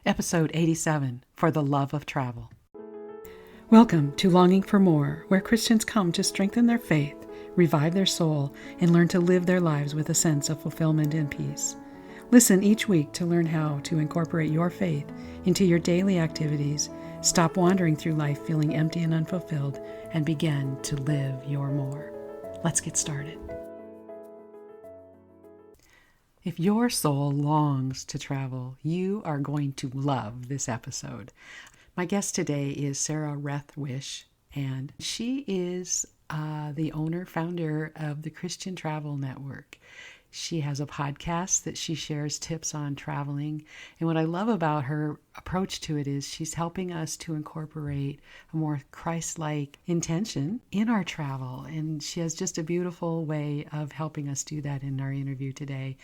Episode 87, For the Love of Travel. Welcome to Longing for More, where Christians come to strengthen their faith, revive their soul, and learn to live their lives with a sense of fulfillment and peace. Listen each week to learn how to incorporate your faith into your daily activities, stop wandering through life feeling empty and unfulfilled, and begin to live your more. Let's get started. If your soul longs to travel, you are going to love this episode. My guest today is Sarah Rethwisch, and she is the owner, founder of the Christian Travel Network. She has a podcast that she shares tips on traveling. And what I love about her approach to it is she's helping us to incorporate a more Christ-like intention in our travel. And she has just a beautiful way of helping us do that in our interview today.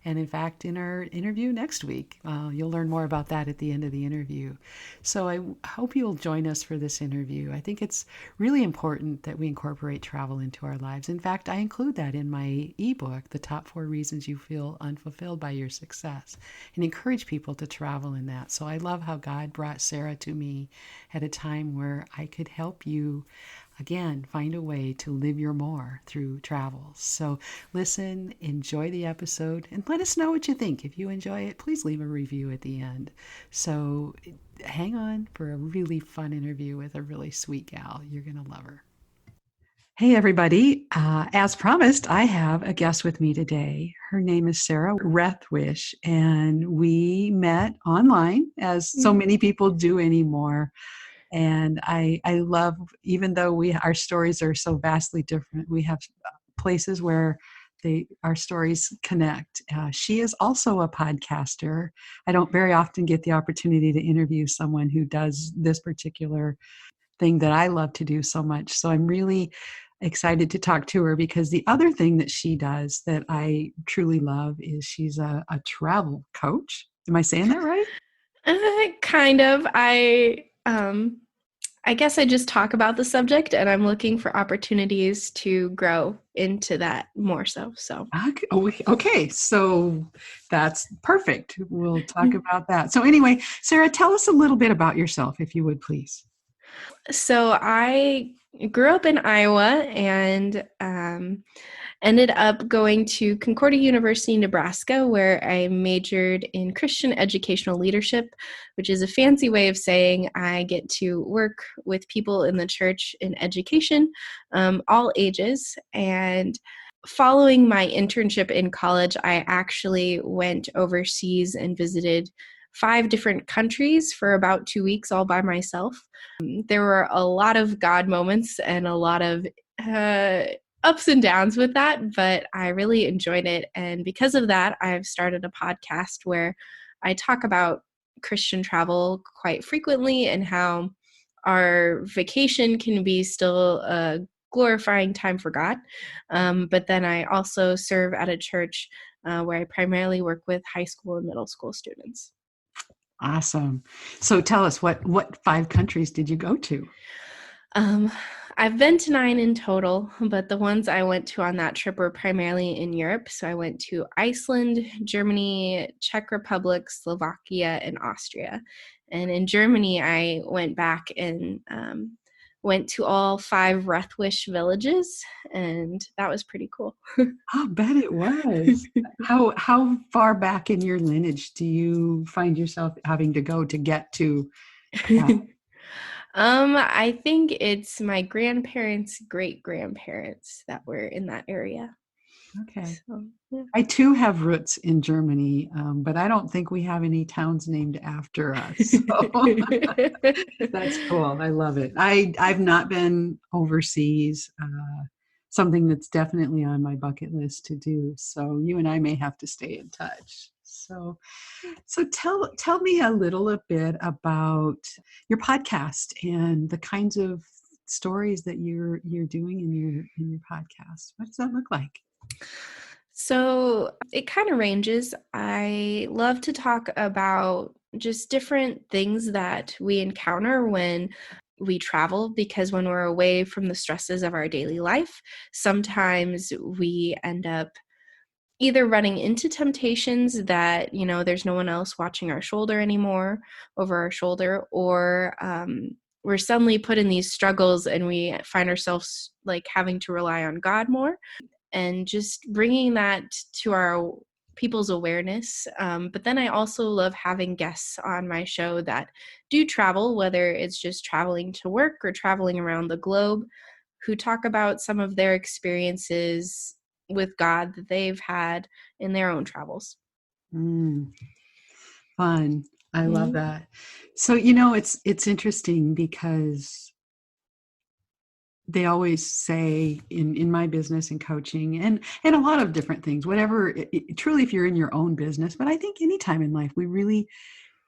And in fact, in our interview next week, you'll learn more about that at the end of the interview. So I hope you'll join us for this interview. I think it's really important that we incorporate travel into our lives. In fact, I include that in my ebook, The Top 4 Reasons You Feel Unfulfilled by Your Success, and encourage people to travel in that. So I love how God brought Sarah to me at a time where I could help you, again, find a way to live your more through travel. So listen, enjoy the episode, and let us know what you think. If you enjoy it, please leave a review at the end. So hang on for a really fun interview with a really sweet gal. You're going to love her. Hey, everybody. As promised, I have a guest with me today. Her name is Sarah Rethwisch, and we met online, as so many people do anymore. And I love, even though our stories are so vastly different, we have places where our stories connect. She is also a podcaster. I don't very often get the opportunity to interview someone who does this particular thing that I love to do so much. So I'm really excited to talk to her, because the other thing that she does that I truly love is she's a travel coach. Am I saying that right? Kind of. I guess I just talk about the subject, and I'm looking for opportunities to grow into that more so. Okay. So that's perfect. We'll talk about that. So anyway, Sarah, tell us a little bit about yourself, if you would, please. So I grew up in Iowa and ended up going to Concordia University, Nebraska, where I majored in Christian educational leadership, which is a fancy way of saying I get to work with people in the church in education, all ages. And following my internship in college, I actually went overseas and visited 5 different countries for about 2 weeks all by myself. There were a lot of God moments and a lot of ups and downs with that, but I really enjoyed it. And because of that, I've started a podcast where I talk about Christian travel quite frequently and how our vacation can be still a glorifying time for God. But then I also serve at a church where I primarily work with high school and middle school students. Awesome. So tell us, what 5 countries did you go to? I've been to 9 in total, but the ones I went to on that trip were primarily in Europe. So I went to Iceland, Germany, Czech Republic, Slovakia, and Austria. And in Germany, I went back and went to all 5 Rethwisch villages, and that was pretty cool. I'll bet it was. How far back in your lineage do you find yourself having to go to get to? I think it's my grandparents' great-grandparents that were in that area. Okay. So, yeah. I too have roots in Germany, but I don't think we have any towns named after us. So that's cool. I love it. I've not been overseas. Something that's definitely on my bucket list to do. So you and I may have to stay in touch. So tell me a little bit about your podcast and the kinds of stories that you're doing in your podcast. What does that look like? So it kind of ranges. I love to talk about just different things that we encounter when we travel, because when we're away from the stresses of our daily life, sometimes we end up either running into temptations that, there's no one else watching our shoulder anymore, over our shoulder, or we're suddenly put in these struggles and we find ourselves like having to rely on God more, and just bringing that to our people's awareness. But then I also love having guests on my show that do travel, whether it's just traveling to work or traveling around the globe, who talk about some of their experiences with God that they've had in their own travels. Mm, fun. I love Mm-hmm. that. So, it's interesting because they always say in my business and coaching and a lot of different things, whatever, truly, if you're in your own business, but I think anytime in life, we really,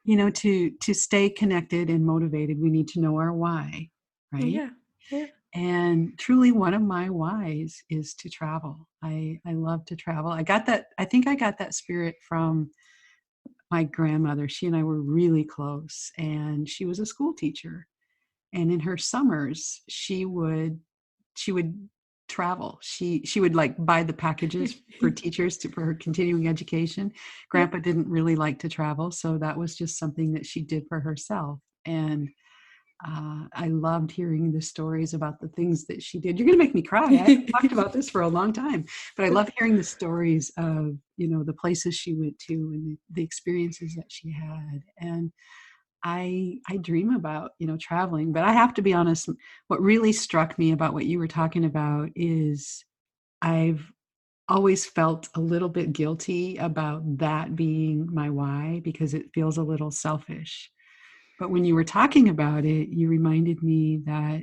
to stay connected and motivated, we need to know our why, right? Yeah, yeah. And truly, one of my whys is to travel. I love to travel. I think I got that spirit from my grandmother. She and I were really close, and she was a school teacher. And in her summers, she would travel. She would like buy the packages for teachers for her continuing education. Yeah. Grandpa didn't really like to travel, so that was just something that she did for herself. And I loved hearing the stories about the things that she did. You're going to make me cry. I haven't talked about this for a long time, but I love hearing the stories of, the places she went to and the experiences that she had. And I dream about, traveling, but I have to be honest, what really struck me about what you were talking about is I've always felt a little bit guilty about that being my why, because it feels a little selfish. But when you were talking about it, you reminded me that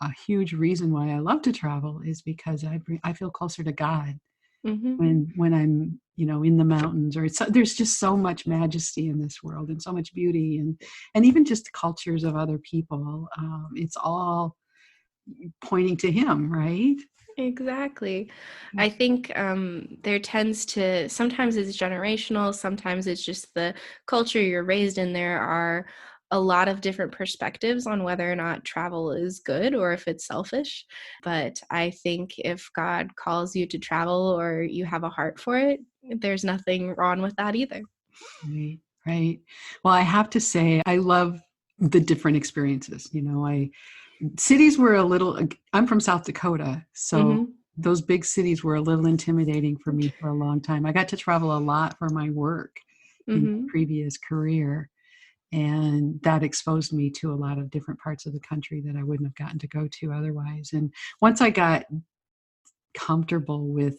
a huge reason why I love to travel is because I feel closer to God Mm-hmm. when I'm, in the mountains, or there's just so much majesty in this world and so much beauty, and even just the cultures of other people. It's all pointing to Him, right? Exactly. I think there tends to, sometimes it's generational, sometimes it's just the culture you're raised in. There are a lot of different perspectives on whether or not travel is good or if it's selfish. But I think if God calls you to travel or you have a heart for it, there's nothing wrong with that either. Right, right. Well, I have to say, I love the different experiences. Cities were a little, I'm from South Dakota, so Mm-hmm. those big cities were a little intimidating for me for a long time. I got to travel a lot for my work in my Mm-hmm. previous career, and that exposed me to a lot of different parts of the country that I wouldn't have gotten to go to otherwise. And once I got comfortable with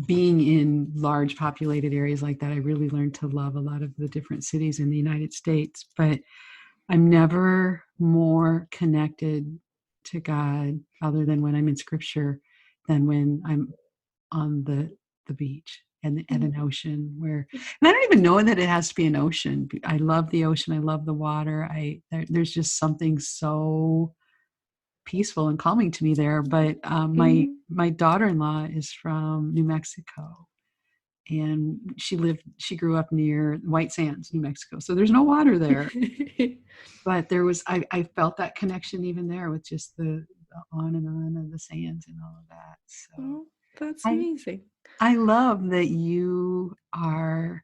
being in large populated areas like that, I really learned to love a lot of the different cities in the United States. But I'm never more connected to God, other than when I'm in scripture, than when I'm on the beach and at an ocean where, and I don't even know that it has to be an ocean. I love the ocean. I love the water. There's just something so peaceful and calming to me there. But Mm-hmm. my daughter-in-law is from New Mexico, and she grew up near White Sands, New Mexico. So there's no water there, but I felt that connection even there with just the on and on of the sands and all of that. So Oh, that's I amazing. I love that you are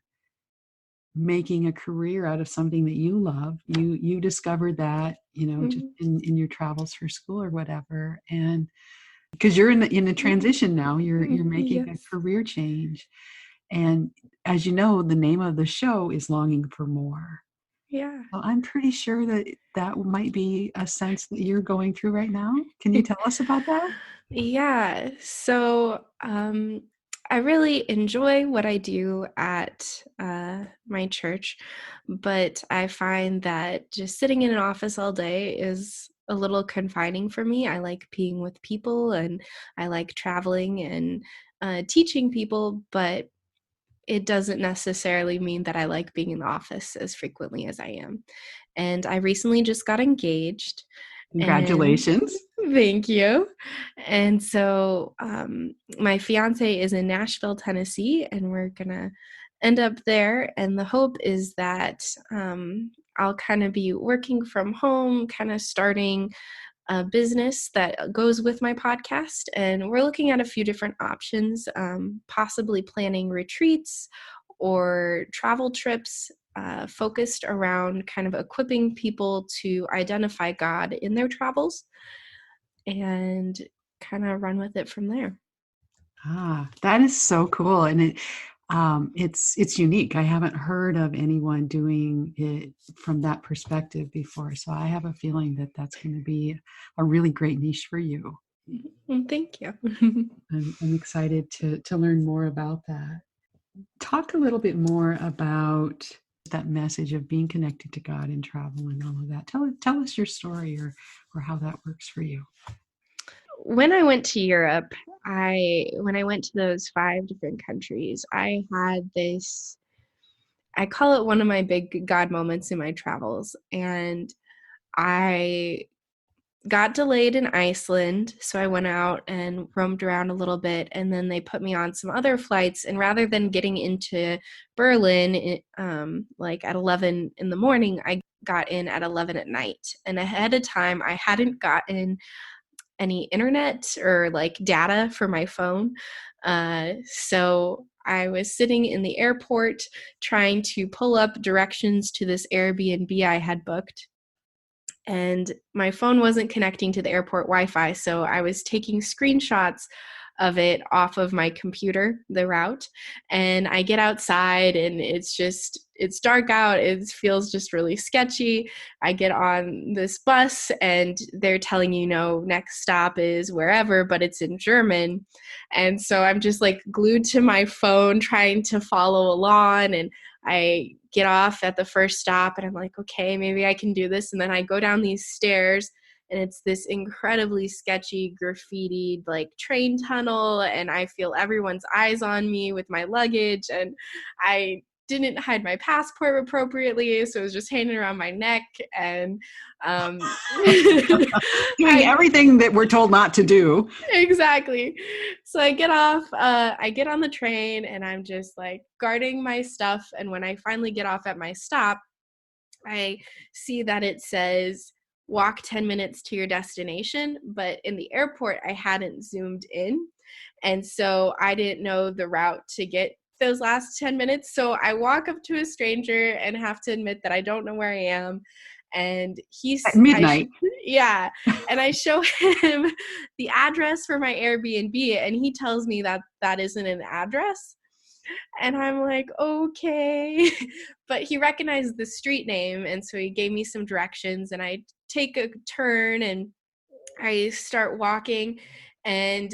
making a career out of something that you love. You discovered that, just Mm-hmm. in your travels for school or whatever. And because you're in a transition now, you're making a Yes. career change. And as you know, the name of the show is Longing for More. Yeah. So I'm pretty sure that that might be a sense that you're going through right now. Can you tell us about that? Yeah. So I really enjoy what I do at my church, but I find that just sitting in an office all day is a little confining for me. I like being with people and I like traveling and teaching people, but it doesn't necessarily mean that I like being in the office as frequently as I am. And I recently just got engaged, and Congratulations. thank you. And so my fiance is in Nashville, Tennessee, and we're gonna end up there. And the hope is that I'll kind of be working from home, kind of starting a business that goes with my podcast, and we're looking at a few different options, possibly planning retreats or travel trips focused around kind of equipping people to identify God in their travels and kind of run with it from there. That is so cool. And it's unique. I haven't heard of anyone doing it from that perspective before. So I have a feeling that that's going to be a really great niche for you. Thank you. I'm excited to learn more about that. Talk a little bit more about that message of being connected to God in travel and all of that. Tell us your story or how that works for you. When I went to Europe, when I went to those 5 different countries, I had this, I call it one of my big God moments in my travels. And I got delayed in Iceland, so I went out and roamed around a little bit, and then they put me on some other flights. And rather than getting into Berlin like at 11 in the morning, I got in at 11 at night. And ahead of time, I hadn't gotten any internet or like data for my phone. So I was sitting in the airport trying to pull up directions to this Airbnb I had booked. And my phone wasn't connecting to the airport Wi-Fi, so I was taking screenshots of it off of my computer, the route. And I get outside and it's dark out. It feels just really sketchy. I get on this bus and they're telling you, no, next stop is wherever, but it's in German. And so I'm just like glued to my phone trying to follow along. And I get off at the first stop and I'm like, okay, maybe I can do this. And then I go down these stairs and it's this incredibly sketchy graffitied like train tunnel, and I feel everyone's eyes on me with my luggage, and I didn't hide my passport appropriately, so it was just hanging around my neck. And Doing everything that we're told not to do. Exactly. So I get off, I get on the train, and I'm just like guarding my stuff. And when I finally get off at my stop, I see that it says walk 10 minutes to your destination, but in the airport I hadn't zoomed in, and so I didn't know the route to get those last 10 minutes. So I walk up to a stranger and have to admit that I don't know where I am. And At midnight. yeah, and I show him the address for my Airbnb, and he tells me that that isn't an address. And I'm like, okay. But he recognized the street name, and so he gave me some directions, and I take a turn and I start walking, and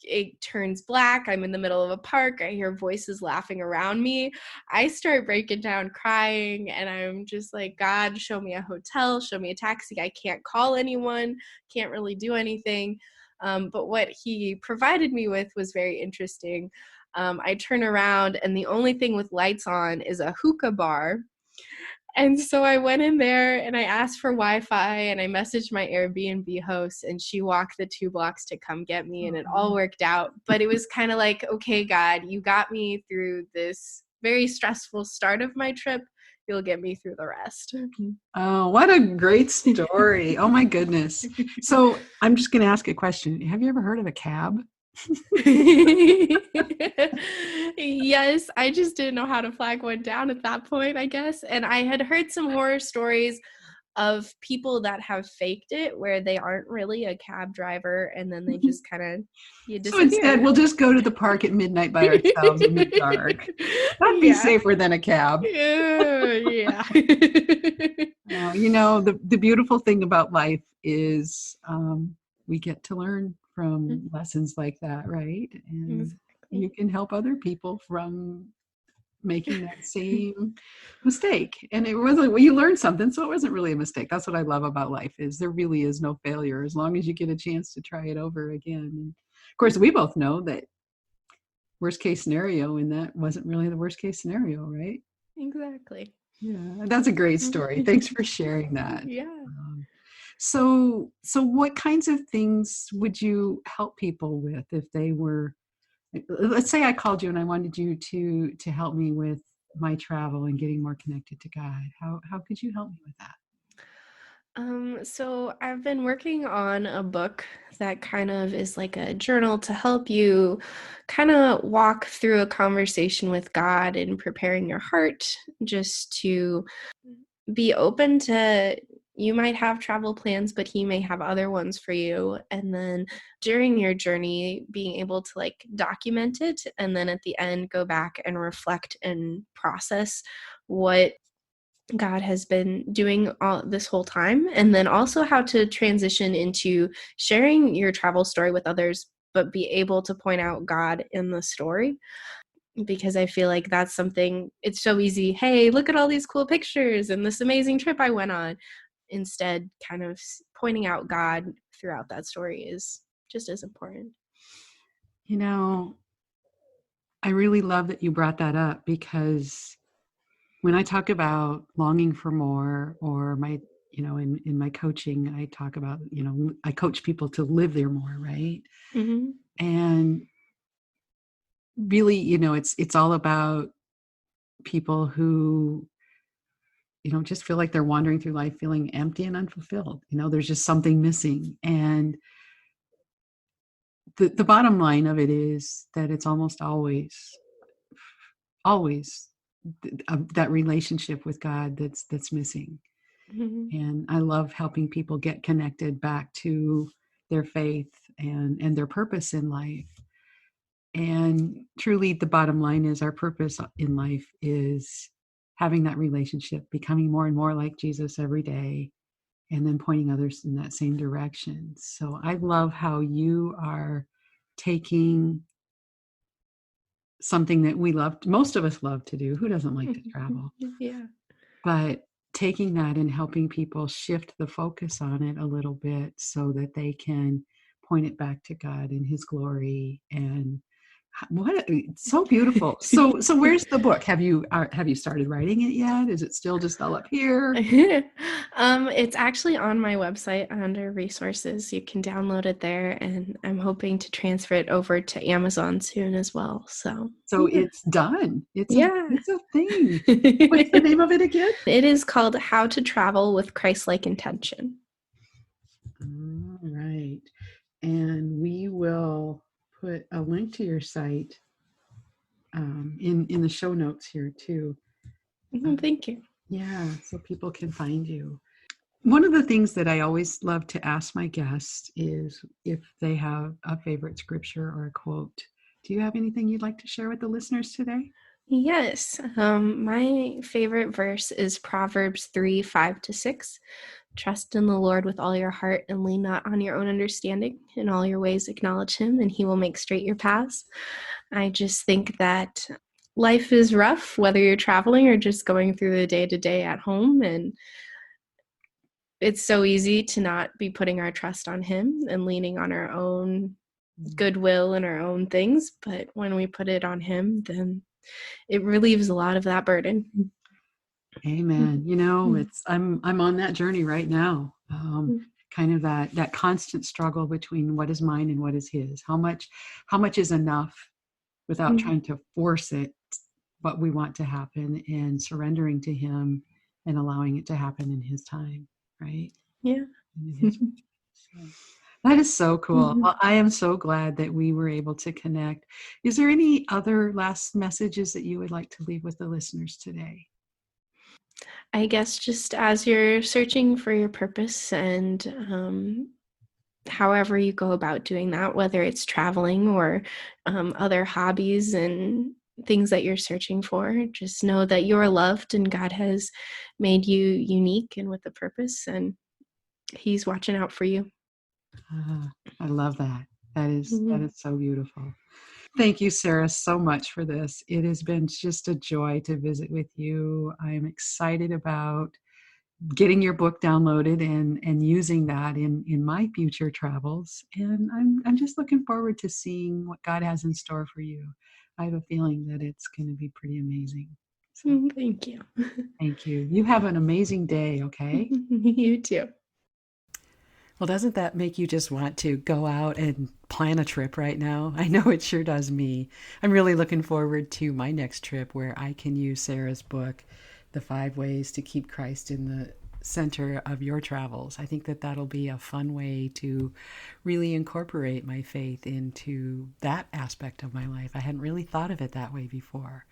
it turns black. I'm in the middle of a park. I hear voices laughing around me. I start breaking down crying, and I'm just like, God, show me a hotel, show me a taxi. I can't call anyone, can't really do anything. But what he provided me with was very interesting. I turn around, and the only thing with lights on is a hookah bar. And so I went in there and I asked for Wi-Fi, and I messaged my Airbnb host, and she walked the 2 blocks to come get me, and it all worked out. But it was kind of like, okay, God, you got me through this very stressful start of my trip. You'll get me through the rest. Oh, what a great story. Oh my goodness. So I'm just going to ask a question. Have you ever heard of a cab? Yes, I just didn't know how to flag one down at that point, I guess. And I had heard some horror stories of people that have faked it, where they aren't really a cab driver, and then they just kind of So instead, we'll just go to the park at midnight by ourselves in the dark. That'd be safer than a cab. Yeah. The beautiful thing about life is we get to learn from lessons like that, right? And you can help other people from making that same mistake. And it wasn't, well, you learned something, so it wasn't really a mistake. That's what I love about life, is there really is no failure as long as you get a chance to try it over again. And of course, we both know that worst case scenario, and that wasn't really the worst case scenario, right? Exactly. Yeah, that's a great story. Thanks for sharing that. Yeah. So what kinds of things would you help people with if they were, let's say I called you and I wanted you to help me with my travel and getting more connected to God. How could you help me with that? So I've been working on a book that kind of is like a journal to help you kind of walk through a conversation with God and preparing your heart just to be open to, you might have travel plans, but he may have other ones for you. And then during your journey, being able to like document it and then at the end go back and reflect and process what God has been doing all this whole time, and then also how to transition into sharing your travel story with others, but be able to point out God in the story. Because I feel like that's something, it's so easy. Hey, look at all these cool pictures and this amazing trip I went on. Instead, kind of pointing out God throughout that story is just as important. You know, I really love that you brought that up, because when I talk about longing for more, or my, in my coaching, I talk about, I coach people to live their more, right? Mm-hmm. And really, it's all about people who, just feel like they're wandering through life feeling empty and unfulfilled. There's just something missing. And the bottom line of it is that it's almost always that relationship with God that's missing. Mm-hmm. And I love helping people get connected back to their faith and their purpose in life. And truly, the bottom line is our purpose in life is having that relationship, becoming more and more like Jesus every day, and then pointing others in that same direction. So I love how you are taking something that we love, most of us love to do. Who doesn't like to travel? Yeah. But taking that and helping people shift the focus on it a little bit so that they can point it back to God and his glory. And what, it's so beautiful. So where's the book? Have you started writing it yet? Is it still just all up here? It's actually on my website under resources. You can download it there, and I'm hoping to transfer it over to Amazon soon as well. So, So yeah. it's done. It's a Yeah. it's a thing. What's the name of it again? It is called How to Travel with Christ-like Intention. All right. And we will put a link to your site in the show notes here too. Thank you. Yeah, so people can find you. One of the things that I always love to ask my guests is if they have a favorite scripture or a quote. Do you have anything you'd like to share with the listeners today? Yes. My favorite verse is Proverbs 3:5-6. Trust in the Lord with all your heart and lean not on your own understanding. In all your ways, acknowledge him, and he will make straight your paths. I just think that life is rough, whether you're traveling or just going through the day to day at home. And it's so easy to not be putting our trust on him and leaning on our own goodwill and our own things. But when we put it on him, then it relieves a lot of that burden. Amen. It's I'm on that journey right now. Kind of that constant struggle between what is mine and what is his. How much is enough without trying to force it, what we want to happen, and surrendering to him and allowing it to happen in his time, right? Yeah. In his so, that is so cool. Well, I am so glad that we were able to connect. Is there any other last messages that you would like to leave with the listeners today? I guess just as you're searching for your purpose and however you go about doing that, whether it's traveling or other hobbies and things that you're searching for, just know that you're loved and God has made you unique and with a purpose, and he's watching out for you. I love that. That Mhm. is so beautiful. Thank you, Sarah, so much for this. It has been just a joy to visit with you. I am excited about getting your book downloaded and using that in my future travels. And I'm just looking forward to seeing what God has in store for you. I have a feeling that it's going to be pretty amazing. So Thank you. thank you. You have an amazing day, okay? You too. Well, doesn't that make you just want to go out and plan a trip right now? I know it sure does me. I'm really looking forward to my next trip where I can use Sarah's book, The 5 Ways to Keep Christ in the center of your travels. I think that that'll be a fun way to really incorporate my faith into that aspect of my life. I hadn't really thought of it that way before.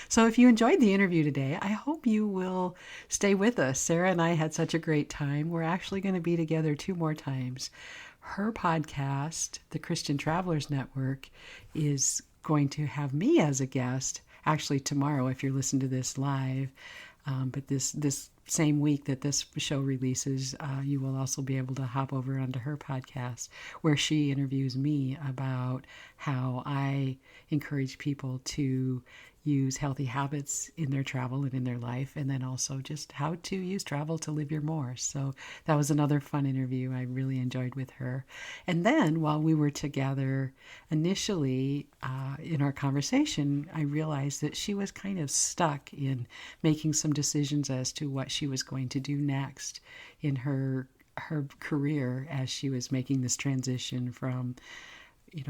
So if you enjoyed the interview today, I hope you will stay with us. Sarah and I had such a great time. We're actually going to be together 2 more times. Her podcast, the Christian Travelers Network, is going to have me as a guest, actually tomorrow if you're listening to this live. But this same week that this show releases, you will also be able to hop over onto her podcast where she interviews me about how I encourage people to use healthy habits in their travel and in their life, and then also just how to use travel to live your more. So that was another fun interview I really enjoyed with her. And then while we were together initially in our conversation, I realized that she was kind of stuck in making some decisions as to what she was going to do next in her career as she was making this transition from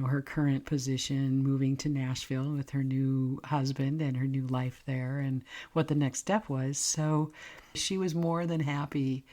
her current position, moving to Nashville with her new husband and her new life there, and what the next step was. So she was more than happy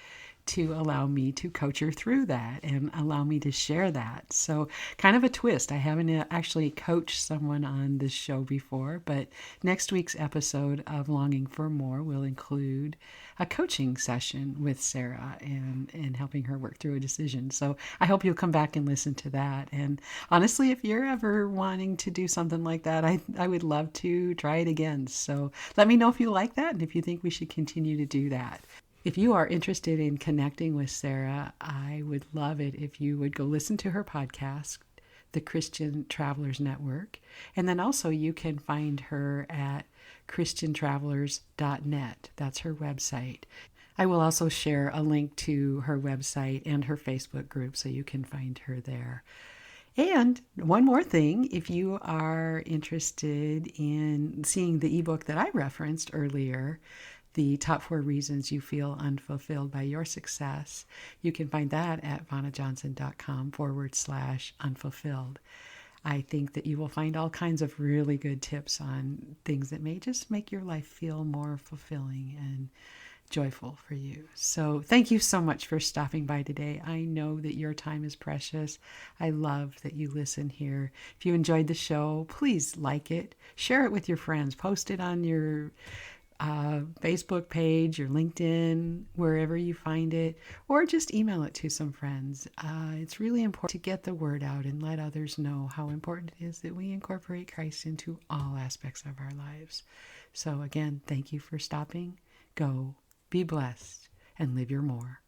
to allow me to coach her through that and allow me to share that. So kind of a twist. I haven't actually coached someone on this show before, but next week's episode of Longing for More will include a coaching session with Sarah and helping her work through a decision. So I hope you'll come back and listen to that. And honestly, if you're ever wanting to do something like that, I would love to try it again. So let me know if you like that and if you think we should continue to do that. If you are interested in connecting with Sarah, I would love it if you would go listen to her podcast, the Christian Travelers Network. And then also you can find her at christiantravelers.net. That's her website. I will also share a link to her website and her Facebook group so you can find her there. And one more thing, if you are interested in seeing the ebook that I referenced earlier, the top 4 reasons you feel unfulfilled by your success, you can find that at vannajohnson.com/unfulfilled. I think that you will find all kinds of really good tips on things that may just make your life feel more fulfilling and joyful for you. So thank you so much for stopping by today. I know that your time is precious. I love that you listen here. If you enjoyed the show, please like it, share it with your friends, post it on your Facebook page, your LinkedIn, wherever you find it, or just email it to some friends. It's really important to get the word out and let others know how important it is that we incorporate Christ into all aspects of our lives. So again, thank you for stopping. Go, be blessed, and live your more.